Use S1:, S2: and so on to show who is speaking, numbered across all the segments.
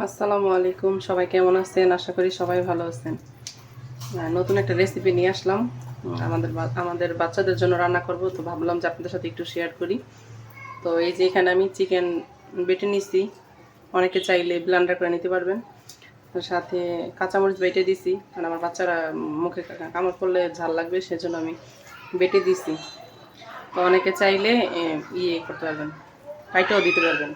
S1: আসসালামু আলাইকুম, সবাই কেমন আছেন? আশা করি সবাই ভালো আছেন। নতুন একটা রেসিপি নিয়ে আসলাম। আমাদের বাচ্চাদের জন্য রান্না করব, তো ভাবলাম যে আপনাদের সাথে একটু শেয়ার করি। তো এই যে এখানে আমি চিকেন বেটে নিছি। অনেকে চাইলে ব্লেন্ডার করে নিতে পারবেন। সাথে কাঁচামরিচ বেটে দিছি, কারণ আমার বাচ্চারা মুখে কামড় করলে ঝাল লাগবে, সেজন্য আমি বেটে দিছি। তো অনেকে চাইলে ইয়ে করতে পারবেন, কাইটাও দিতে পারবেন।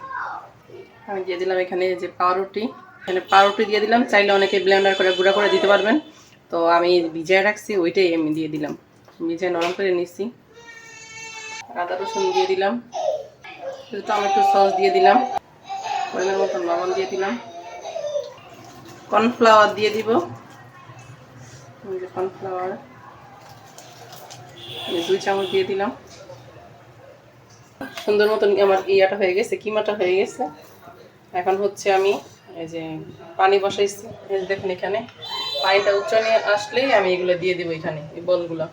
S1: আমি দিয়ে দিলাম এখানে যে পাউরুটি, এখানে পাউরুটি দিয়ে দিলাম। চাইলে অনেকে ব্লেন্ডার করে গুঁড়া করে দিতে পারবেন। তো আমি ভিজায় রাখছি, ওইটাই আমি দিয়ে দিলাম। ভিজায় নরম করে নিচ্ছি। আদা রসুন দিয়ে দিলাম, টমেটো সস দিয়ে দিলাম, পরিমাণ মতো লবণ দিয়ে দিলাম, কর্নফ্লাওয়ার দিয়ে দিব। কর্নফ্লাওয়ার 2 চামচ দিয়ে দিলাম। সুন্দর মতন আমার ইয়াটা হয়ে গেছে, কিমাটা হয়ে গেছে। এখন হচ্ছে আমি এই যে পানি বসাইছি, দেখুন এখানে পানিটা উচ্চারণে আসলেই আমি এগুলো দিয়ে দেবো। এখানে এই বলগুলো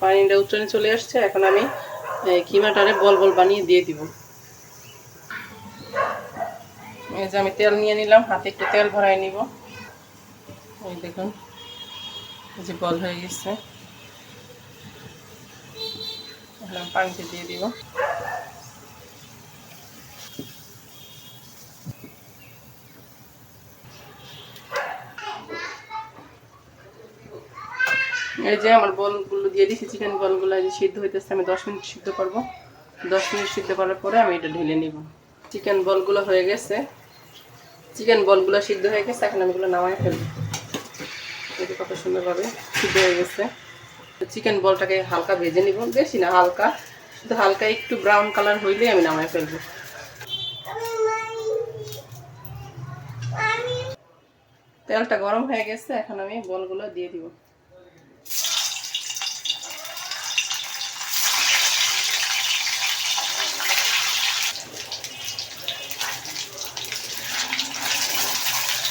S1: পানিটা উচ্চারণে চলে আসছে, এখন আমি কিমাটারে বল বল বানিয়ে দিয়ে দিব। এই যে আমি তেল নিয়ে নিলাম, হাতে একটু তেল ভরাই নিব। এই দেখুন এই যে বল হয়ে গেছে, এখন পানিতে দিয়ে দিব। এই যে আমার বলগুলো দিয়ে দিচ্ছি, চিকেন বলগুলো যে সিদ্ধ হইতেছে, আমি 10 মিনিট সিদ্ধ করব। 10 মিনিট সিদ্ধ করার পরে আমি এটা ঢেলে নিব। চিকেন বলগুলো হয়ে গেছে, চিকেন বলগুলো সিদ্ধ হয়ে গেছে, এখন আমি এগুলো নামাই ফেলবো। এটা কত সুন্দরভাবে সিদ্ধ হয়ে গেছে। চিকেন বলটাকে হালকা ভেজে নিব, বেশি না, হালকা, শুধু হালকা একটু ব্রাউন কালার হইলেই আমি নামাই ফেলবো। তেলটা গরম হয়ে গেছে, এখন আমি বলগুলো দিয়ে দিব।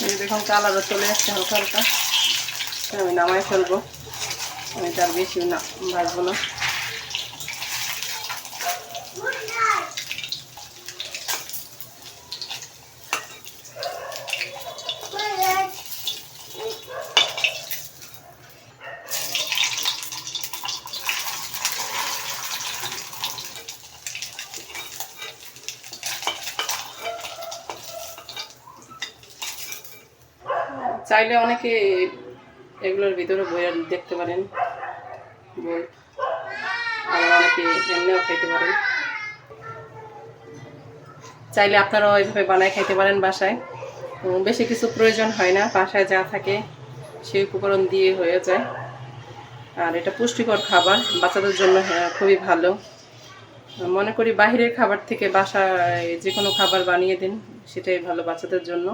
S1: এই দেখুন কালারও চলে আসছে হালকা হালকা, আমি নামাই ফেলবো। আমি তার বেশি না ভাজবো না। চাইলে অনেকে এগুলোর ভিতরে বইয়া দেখতে পারেন, বই, আবার অনেকে এমনিও খাইতে পারেন। চাইলে আপনারাও এইভাবে বানায় খাইতে পারেন বাসায়। বেশি কিছু প্রয়োজন হয় না, বাসায় যা থাকে সেই উপকরণ দিয়ে হয়ে যায়। আর এটা পুষ্টিকর খাবার, বাচ্চাদের জন্য খুবই ভালো। মনে করি বাহিরের খাবার থেকে বাসায় যে কোনো খাবার বানিয়ে দিন, সেটাই ভালো বাচ্চাদের জন্য।